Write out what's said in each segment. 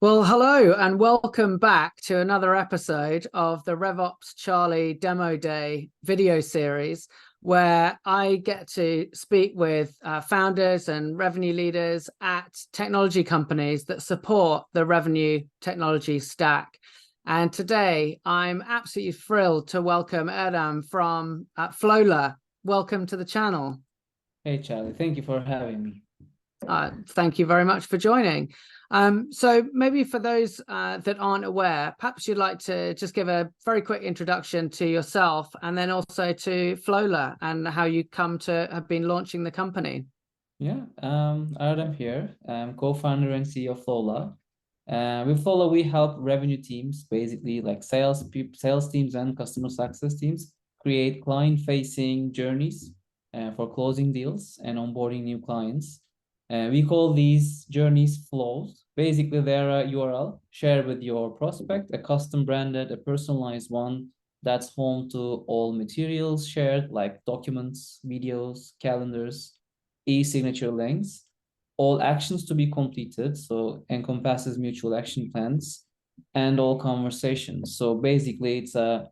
Well, hello and welcome back to another episode of the RevOpsCharlie Demo Day video series, where I get to speak with founders and revenue leaders at technology companies that support the revenue technology stack. And today I'm absolutely thrilled to welcome Erdem from Flowla. Welcome to the channel. Hey, Charlie, thank you for having me. Thank you very much for joining. So maybe for those that aren't aware, perhaps you'd like to just give a very quick introduction to yourself and then also to Flowla and how you come to have been launching the company. Yeah, Erdem here. I'm co-founder and CEO of Flowla. With Flowla, we help revenue teams, basically like sales teams and customer success teams, create client-facing journeys for closing deals and onboarding new clients. We call these journeys flows. Basically, they're a URL shared with your prospect, a custom branded, a personalized one that's home to all materials shared, like documents, videos, calendars, e-signature links, all actions to be completed, so encompasses mutual action plans, and all conversations. So basically, it's a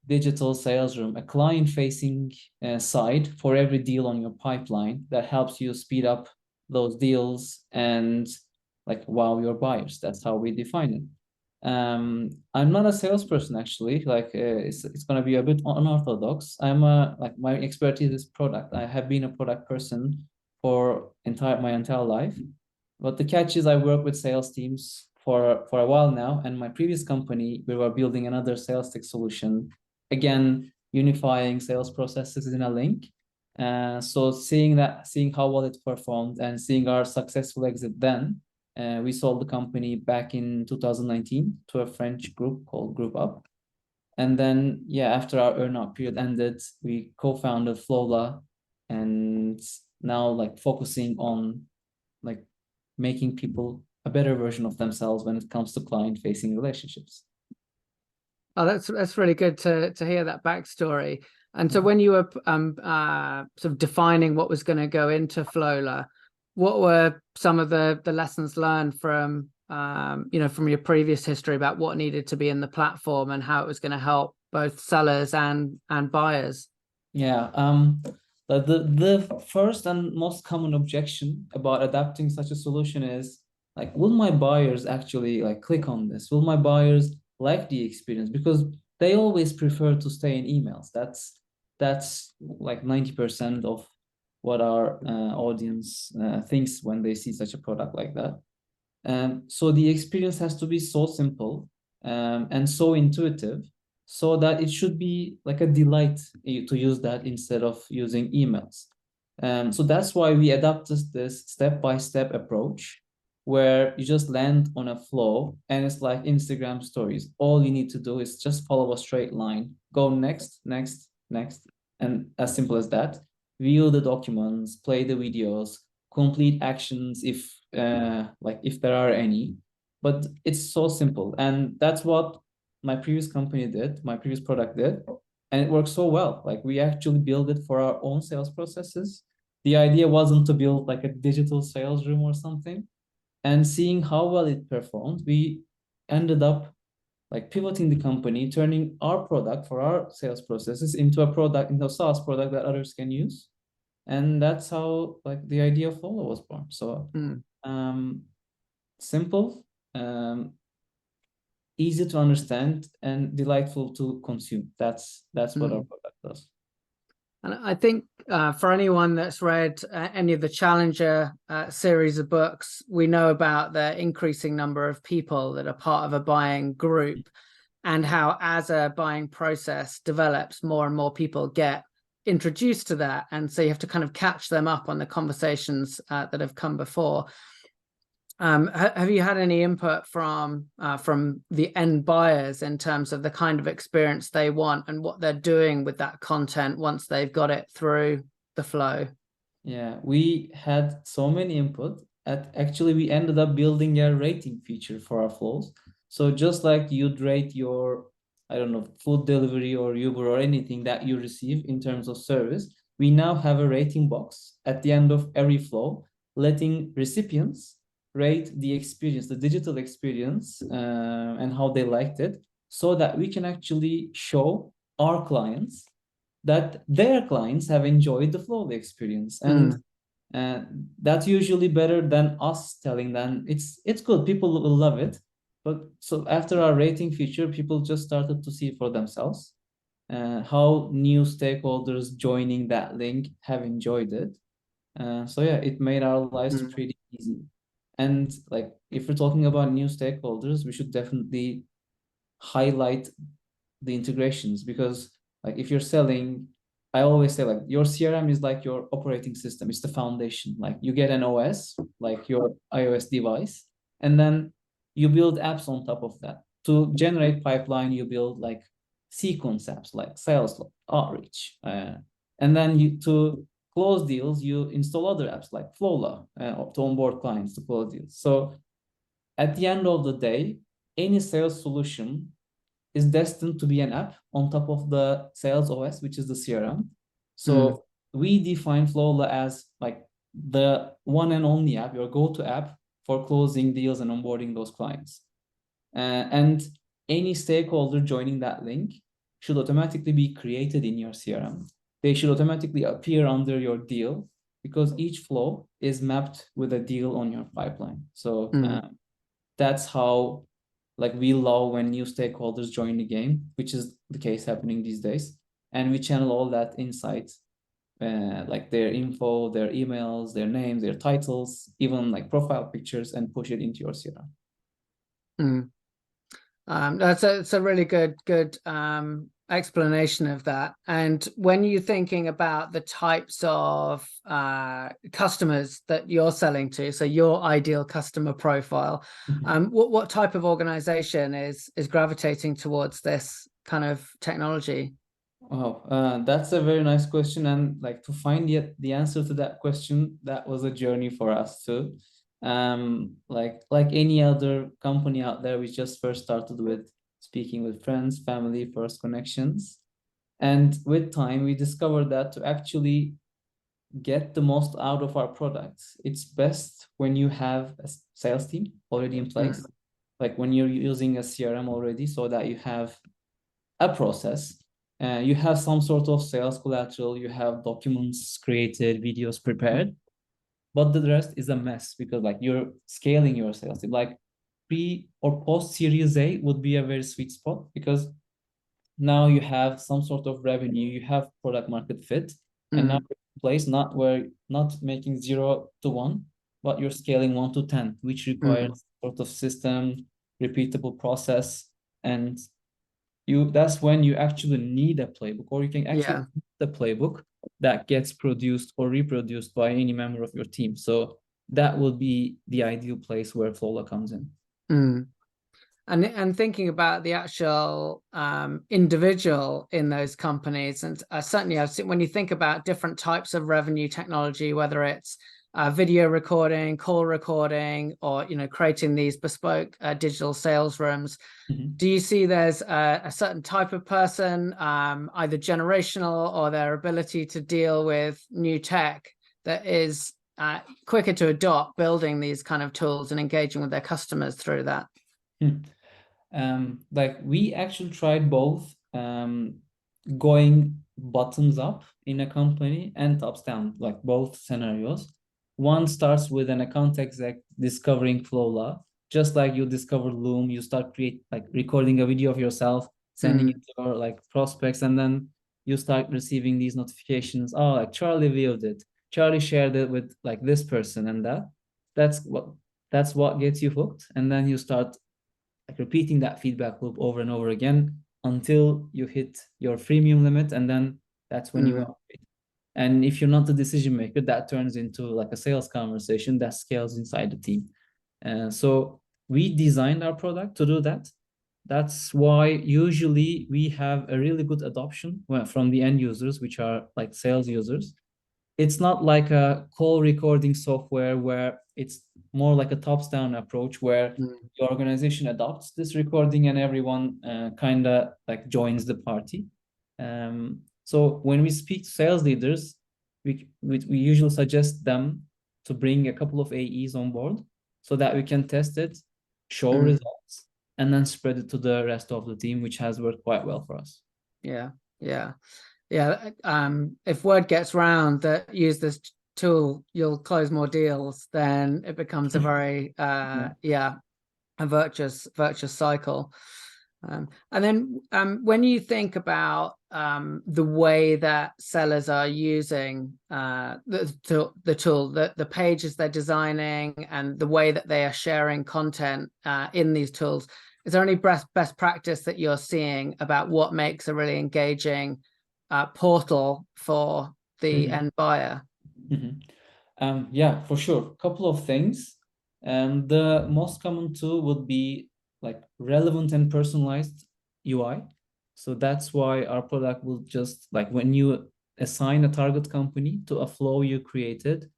digital sales room, a client-facing site for every deal on your pipeline that helps you speed up those deals and like wow your buyers. That's how we define it. I'm not a salesperson actually. It's gonna be a bit unorthodox. Like my expertise is product. I have been a product person for my entire life. But the catch is I work with sales teams for a while now. And my previous company, we were building another sales tech solution, again unifying sales processes in a link. So seeing how well it performed and seeing our successful exit then, we sold the company back in 2019 to a French group called Group Up. And then, yeah, after our earn-out period ended, we co-founded Flowla, and now like focusing on like making people a better version of themselves when it comes to client-facing relationships. Oh, that's really good to hear that backstory. And so when you were sort of defining what was going to go into Flowla, what were some of the lessons learned from from your previous history about what needed to be in the platform and how it was going to help both sellers and buyers? Yeah, the first and most common objection about adapting such a solution is like, will my buyers actually like click on this? Will my buyers like the experience? Because they always prefer to stay in emails. That's like 90% of what our audience thinks when they see such a product like that. So the experience has to be so simple and so intuitive, so that it should be like a delight to use that instead of using emails. So that's why we adopted this step-by-step approach, where you just land on a flow and it's like Instagram stories. All you need to do is just follow a straight line, go next, next, next, and as simple as that. View the documents, play the videos, complete actions if there are any. But it's so simple, and that's what my previous product did, and it works so well. Like we actually build it for our own sales processes. The idea wasn't to build like a digital sales room or something. And seeing how well it performed, we ended up like pivoting the company, turning our product for our sales processes into a SaaS product that others can use. And that's how like the idea of Flowla was born. So simple, easy to understand, and delightful to consume. That's what our product does. And I think for anyone that's read any of the Challenger series of books, we know about the increasing number of people that are part of a buying group, and how as a buying process develops, more and more people get introduced to that. And so you have to kind of catch them up on the conversations that have come before. Have you had any input from the end buyers in terms of the kind of experience they want and what they're doing with that content once they've got it through the flow? Yeah, we had so many input. Actually, we ended up building a rating feature for our flows. So just like you'd rate your, I don't know, food delivery or Uber or anything that you receive in terms of service, we now have a rating box at the end of every flow, letting recipients rate the experience, the digital experience, and how they liked it, so that we can actually show our clients that their clients have enjoyed the Flowla experience. And that's usually better than us telling them it's good, people will love it. But so after our rating feature, people just started to see for themselves how new stakeholders joining that link have enjoyed it. So yeah, it made our lives pretty easy. And like, if we're talking about new stakeholders, we should definitely highlight the integrations, because like if you're selling, I always say like your CRM is like your operating system. It's the foundation. Like you get an OS, like your iOS device, and then you build apps on top of that. To generate pipeline, you build like sequence apps like sales, outreach, and then you to close deals, you install other apps like Flowla to onboard clients to close deals. So at the end of the day, any sales solution is destined to be an app on top of the sales OS, which is the CRM. So we define Flowla as like the one and only app, your go-to app for closing deals and onboarding those clients. And any stakeholder joining that link should automatically be created in your CRM. They should automatically appear under your deal, because each flow is mapped with a deal on your pipeline. So that's how like we love when new stakeholders join the game, which is the case happening these days. And we channel all that insight, like their info, their emails, their names, their titles, even like profile pictures, and push it into your CRM. That's a really good explanation of that. And when you're thinking about the types of customers that you're selling to, so your ideal customer profile, what type of organization is gravitating towards this kind of technology? Wow, that's a very nice question. And like, to find yet the answer to that question, that was a journey for us too. Like any other company out there, we just first started with speaking with friends, family, first connections. And with time, we discovered that to actually get the most out of our products, it's best when you have a sales team already in place. Like when you're using a CRM already, so that you have a process, you have some sort of sales collateral, you have documents created, videos prepared, but the rest is a mess, because like you're scaling your sales team. Like pre or post Series A would be a very sweet spot, because now you have some sort of revenue, you have product market fit, and now you're in place, not making 0 to 1, but you're scaling 1 to 10, which requires sort of system, repeatable process. And that's when you actually need a playbook, or you can actually the playbook that gets produced or reproduced by any member of your team. So that will be the ideal place where Flowla comes in. And thinking about the actual individual in those companies, and certainly I've seen, when you think about different types of revenue technology, whether it's video recording, call recording, or creating these bespoke digital sales rooms, do you see there's a certain type of person, either generational or their ability to deal with new tech, that is quicker to adopt building these kind of tools and engaging with their customers through that? Like we actually tried both, going bottoms up in a company and tops down, like both scenarios. One starts with an account exec discovering Flowla, just like you discover Loom. You start recording a video of yourself, sending it to your like prospects, and then you start receiving these notifications. Oh, like Charlie viewed it, Charlie shared it with like this person, and that's what gets you hooked. And then you start like repeating that feedback loop over and over again until you hit your freemium limit, and then that's when you upgrade. And if you're not the decision maker, that turns into like a sales conversation that scales inside the team. So we designed our product to do that. That's why usually we have a really good adoption from the end users, which are like sales users. It's not like a call recording software where it's more like a tops down approach, where the organization adopts this recording and everyone kind of like joins the party. So when we speak to sales leaders, we usually suggest them to bring a couple of AEs on board, so that we can test it, show results, and then spread it to the rest of the team, which has worked quite well for us. Yeah, yeah, yeah. If word gets round that use this tool, you'll close more deals, then it becomes a very a virtuous cycle. And then when you think about the way that sellers are using the tool, the pages they're designing, and the way that they are sharing content in these tools, is there any best practice that you're seeing about what makes a really engaging portal for the end buyer? Yeah, for sure. A couple of things. The most common tool would be like relevant and personalized UI. So that's why our product will just like when you assign a target company to a flow you created,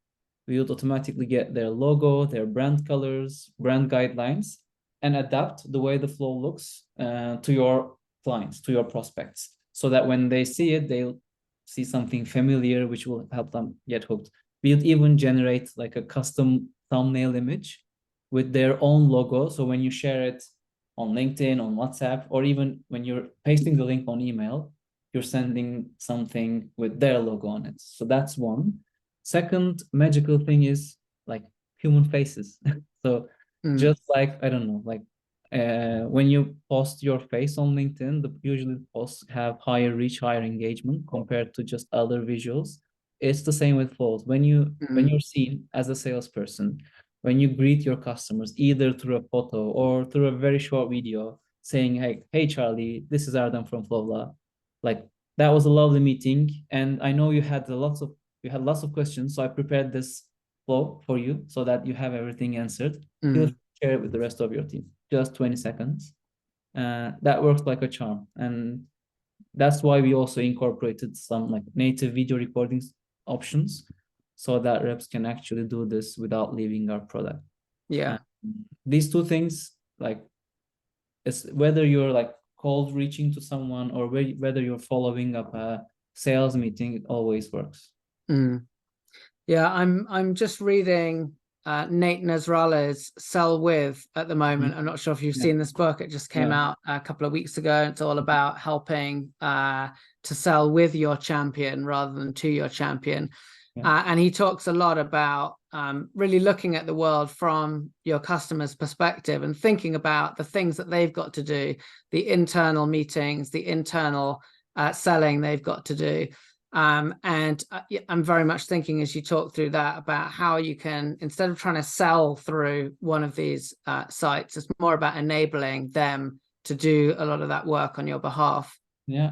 we would automatically get their logo, their brand colors, brand guidelines, and adapt the way the flow looks to your clients, to your prospects, so that when they see it, they'll see something familiar, which will help them get hooked. We'll even generate like a custom thumbnail image with their own logo. So when you share it on LinkedIn, on WhatsApp, or even when you're pasting the link on email, you're sending something with their logo on it. So that's one. Second magical thing is like human faces. So just like, I don't know, like when you post your face on LinkedIn, the usually posts have higher reach, higher engagement compared to just other visuals. It's the same with flows. When you're seen as a salesperson, when you greet your customers either through a photo or through a very short video saying, hey Charlie, this is Erdem from Flowla. Like that was a lovely meeting, and I know you had lots of questions, so I prepared this flow for you so that you have everything answered. Feel free to share it with the rest of your team. Just 20 seconds. That works like a charm, and that's why we also incorporated some like native video recordings options so that reps can actually do this without leaving our product. Yeah. These two things, like, it's whether you're like cold reaching to someone or whether you're following up a sales meeting, it always works. Yeah, I'm just reading Nate Nasrallah's Sell With at the moment. I'm not sure if you've seen this book. It just came out a couple of weeks ago. It's all about helping to sell with your champion rather than to your champion. And he talks a lot about really looking at the world from your customer's perspective and thinking about the things that they've got to do, the internal meetings, the internal selling they've got to do. And I'm very much thinking, as you talk through that, about how you can, instead of trying to sell through one of these sites, it's more about enabling them to do a lot of that work on your behalf. Yeah,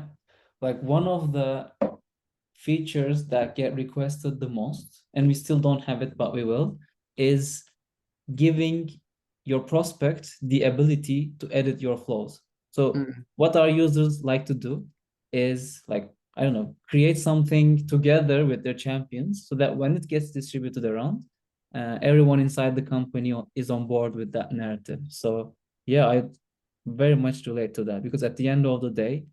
like one of the features that get requested the most, and we still don't have it, but we will, is giving your prospect the ability to edit your flows. So what our users like to do is like, I don't know, create something together with their champions so that when it gets distributed around, everyone inside the company is on board with that narrative. So yeah, I very much relate to that, because at the end of the day,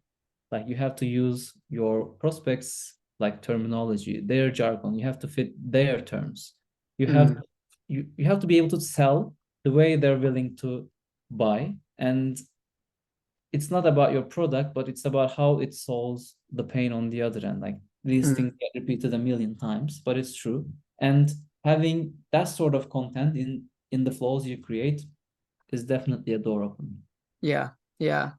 like you have to use your prospects like terminology, their jargon, you have to fit their terms. You have you have to be able to sell the way they're willing to buy, and it's not about your product, but it's about how it solves the pain on the other end. Like these things get repeated a million times, but it's true. And having that sort of content in the flows you create is definitely a door opener. Yeah, yeah.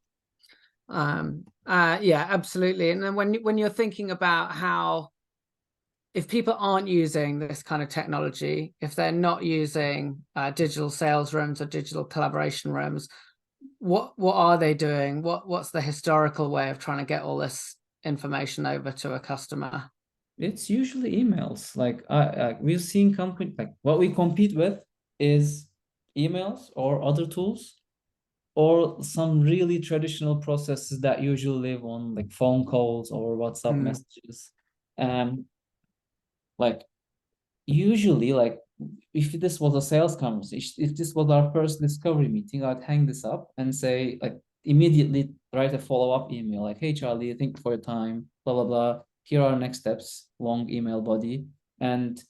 Yeah, absolutely. And then when you're thinking about how, if people aren't using this kind of technology, if they're not using digital sales rooms or digital collaboration rooms, what are they doing? What's the historical way of trying to get all this information over to a customer? It's usually emails. Like we've seen company, like what we compete with is emails or other tools, or some really traditional processes that usually live on like phone calls or WhatsApp messages. Like usually, like if this was a sales conversation, if this was our first discovery meeting, I'd hang this up and say, like, immediately write a follow-up email like, hey Charlie, thank you for your time, blah blah blah, here are next steps, long email body. And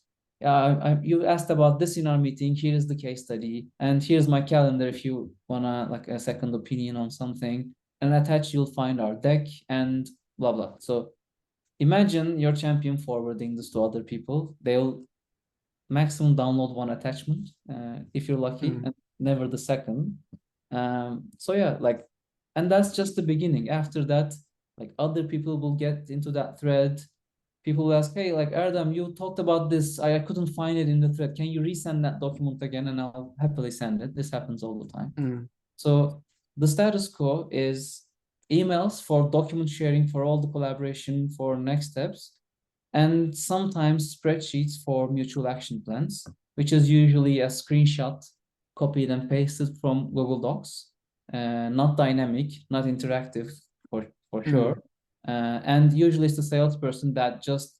you asked about this in our meeting. Here is the case study, and here's my calendar if you wanna like a second opinion on something. And attached, you'll find our deck and blah blah. So imagine your champion forwarding this to other people. They'll maximum download one attachment if you're lucky, and never the second. So yeah, like, and that's just the beginning. After that, like other people will get into that thread. People will ask, hey, like Erdem, you talked about this. I couldn't find it in the thread. Can you resend that document again? And I'll happily send it. This happens all the time. So the status quo is emails for document sharing, for all the collaboration, for next steps, and sometimes spreadsheets for mutual action plans, which is usually a screenshot copied and pasted from Google Docs, not dynamic, not interactive for sure. And usually it's the salesperson that just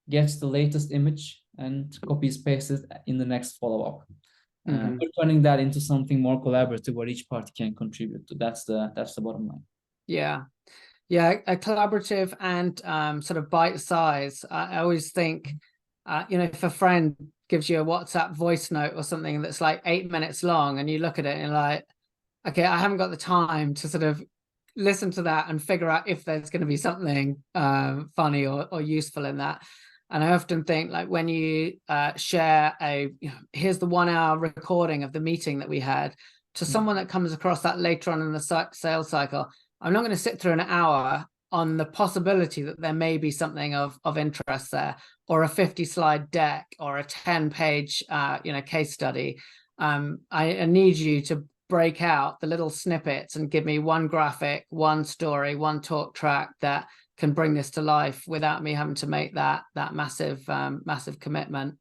gets the latest image and copies pastes it in the next follow-up. We're turning that into something more collaborative where each party can contribute to. That's the bottom line. Yeah. Yeah, a collaborative and sort of bite size. I always think, if a friend gives you a WhatsApp voice note or something that's like 8 minutes long, and you look at it and you're like, okay, I haven't got the time to sort of listen to that and figure out if there's going to be something funny or useful in that. And I often think, like, when you share here's the 1 hour recording of the meeting that we had, to someone that comes across that later on in the sales cycle, I'm not going to sit through an hour on the possibility that there may be something of interest there, or a 50-slide deck, or a 10-page case study. I need you to break out the little snippets and give me one graphic, one story, one talk track that can bring this to life without me having to make that massive commitment.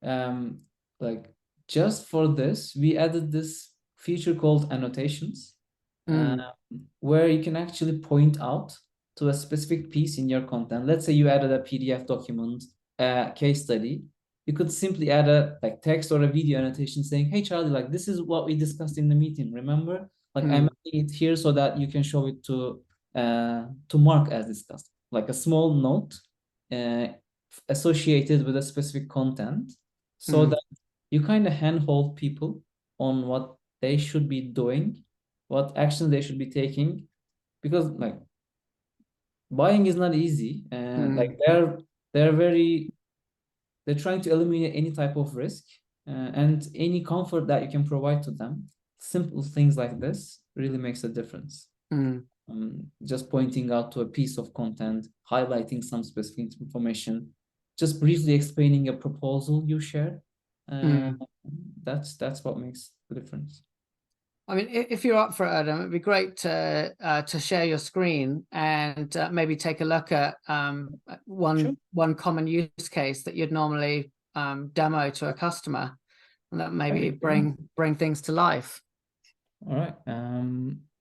Like, just for this, we added this feature called annotations, where you can actually point out to a specific piece in your content. Let's say you added a PDF document, a case study. You could simply add a like text or a video annotation saying, hey, Charlie, like this is what we discussed in the meeting. Remember? Like I'm adding it here so that you can show it to Mark as discussed. Like a small note associated with a specific content, so that you kind of handhold people on what they should be doing, what actions they should be taking, because like buying is not easy, and like they're trying to eliminate any type of risk, and any comfort that you can provide to them. Simple things like this really makes a difference. Just pointing out to a piece of content, highlighting some specific information, just briefly explaining a proposal you shared. That's what makes the difference. I mean, if you're up for it, Erdem, it'd be great to share your screen and maybe take a look at one common use case that you'd normally demo to a customer, and that maybe bring things to life. All right.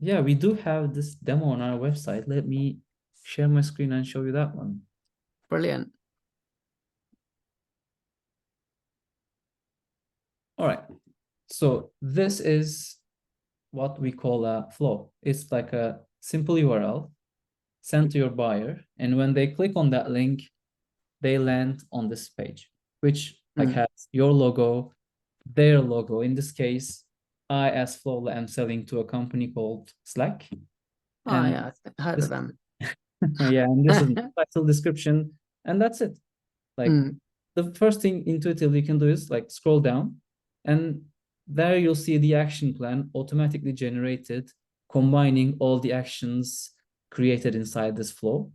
Yeah, we do have this demo on our website. Let me share my screen and show you that one. Brilliant. All right. So this is what we call a flow. It's like a simple URL sent to your buyer, and when they click on that link, they land on this page, which like has your logo, their logo. In this case, I, as Flowla, am selling to a company called Slack. Oh yeah, I heard of them. Yeah, and this is the title, description, and that's it. Like the first thing intuitively you can do is like scroll down, and there you'll see the action plan automatically generated, combining all the actions created inside this flow.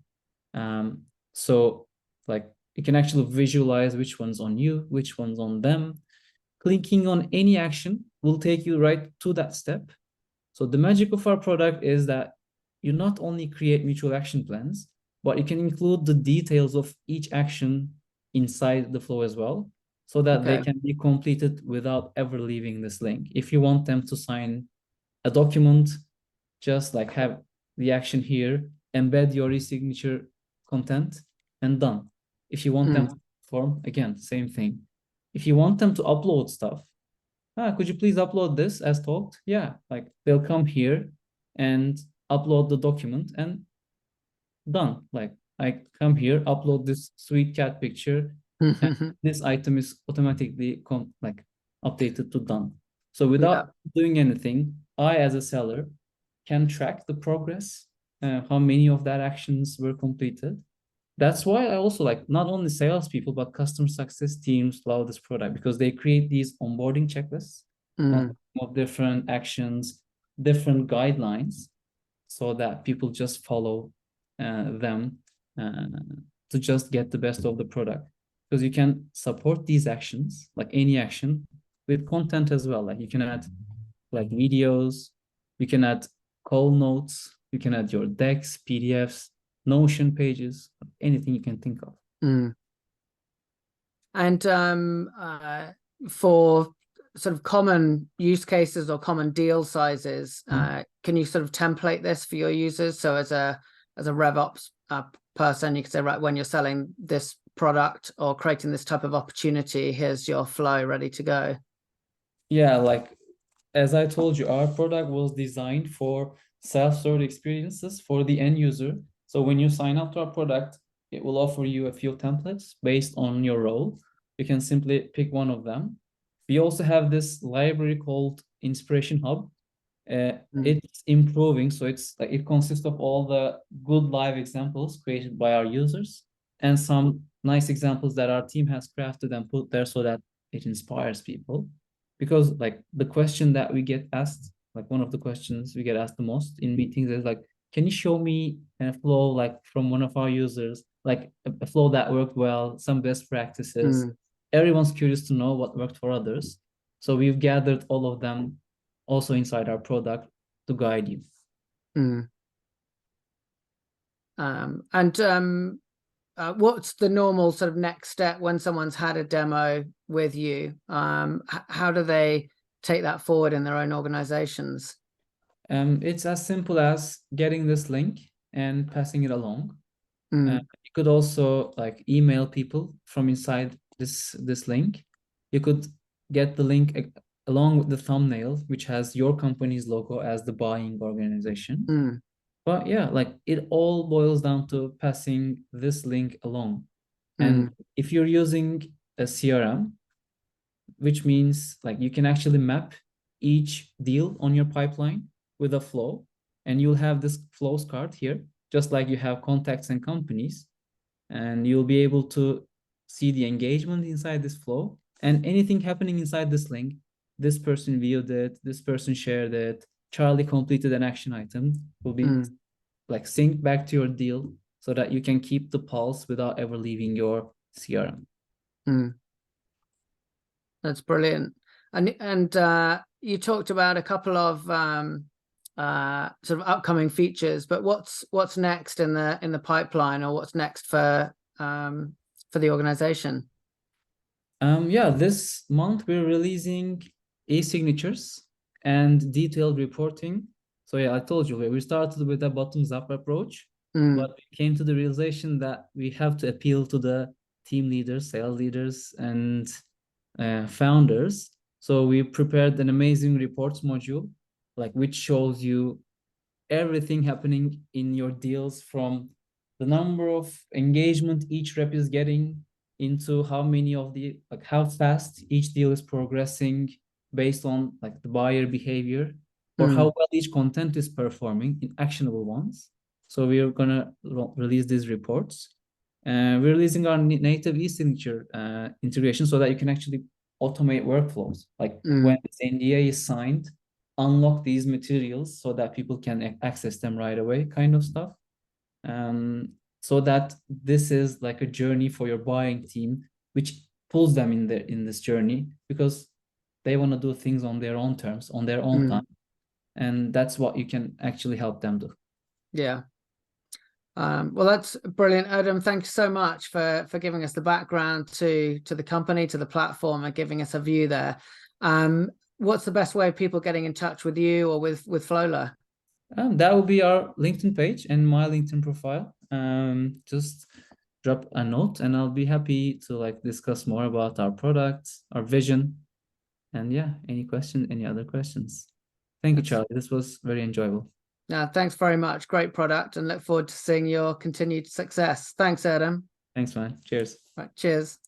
So like you can actually visualize which one's on you, which one's on them. Clicking on any action will take you right to that step. So the magic of our product is that you not only create mutual action plans, but you can include the details of each action inside the flow as well, so that they can be completed without ever leaving this link. If you want them to sign a document, just like have the action here, embed your e-signature content, and done. If you want them to perform, again, same thing. If you want them to upload stuff, could you please upload this as talked? Yeah, like they'll come here and upload the document and done. Like I come here, upload this sweet cat picture, and this item is automatically updated to done. So without doing anything, I as a seller can track the progress, how many of that actions were completed. That's why I also like not only salespeople, but customer success teams love this product because they create these onboarding checklists of different actions, different guidelines, so that people just follow them to just get the best of the product. Because you can support these actions, like any action, with content as well. Like you can add like videos, you can add call notes, you can add your decks, PDFs, Notion pages, anything you can think of. And for sort of common use cases or common deal sizes, can you sort of template this for your users? So as a RevOps person, you can say, right, when you're selling this product or creating this type of opportunity, here's your flow ready to go. Yeah, like as I told you, our product was designed for self-serve experiences for the end user. So when you sign up to our product, it will offer you a few templates based on your role. You can simply pick one of them. We also have this library called Inspiration Hub. It's improving, so it consists of all the good live examples created by our users and some nice examples that our team has crafted and put there so that it inspires people. Because like the question that we get asked, like one of the questions we get asked the most in meetings is like, can you show me a flow like from one of our users, like a flow that worked well, some best practices. Everyone's curious to know what worked for others. So we've gathered all of them also inside our product to guide you. What's the normal sort of next step when someone's had a demo with you? How do they take that forward in their own organizations? It's as simple as getting this link and passing it along. You could also like email people from inside this link. You could get the link along with the thumbnail, which has your company's logo as the buying organization. But yeah, like it all boils down to passing this link along. And if you're using a CRM, which means like you can actually map each deal on your pipeline with a flow, and you'll have this flows card here, just like you have contacts and companies, and you'll be able to see the engagement inside this flow and anything happening inside this link. This person viewed it, this person shared it, Charlie completed an action item, will be like synced back to your deal so that you can keep the pulse without ever leaving your CRM. That's brilliant. And you talked about a couple of sort of upcoming features, but what's next in the pipeline, or what's next for the organization? Yeah, this month we're releasing e-signatures and detailed reporting. So yeah, I told you we started with a bottoms-up approach, but we came to the realization that we have to appeal to the team leaders, sales leaders, and founders. So we prepared an amazing reports module, like which shows you everything happening in your deals, from the number of engagement each rep is getting into how many of the like how fast each deal is progressing based on like the buyer behavior, or how well each content is performing in actionable ones. So we're gonna release these reports. We're releasing our native e-signature integration so that you can actually automate workflows. Like when this NDA is signed, unlock these materials so that people can access them right away, kind of stuff. So that this is like a journey for your buying team, which pulls them in this journey because they want to do things on their own terms, on their own time. And that's what you can actually help them do. Yeah. Well, that's brilliant, Erdem. Thank you so much for giving us the background to the company, to the platform, and giving us a view there. What's the best way of people getting in touch with you or with Flowla? That will be our LinkedIn page and my LinkedIn profile. Just drop a note and I'll be happy to like discuss more about our products, our vision, and yeah, any other questions. Thank you, Charlie. This was very enjoyable. Thanks very much. Great product, and look forward to seeing your continued success. Thanks, Erdem. Thanks, man. Cheers. Right, cheers.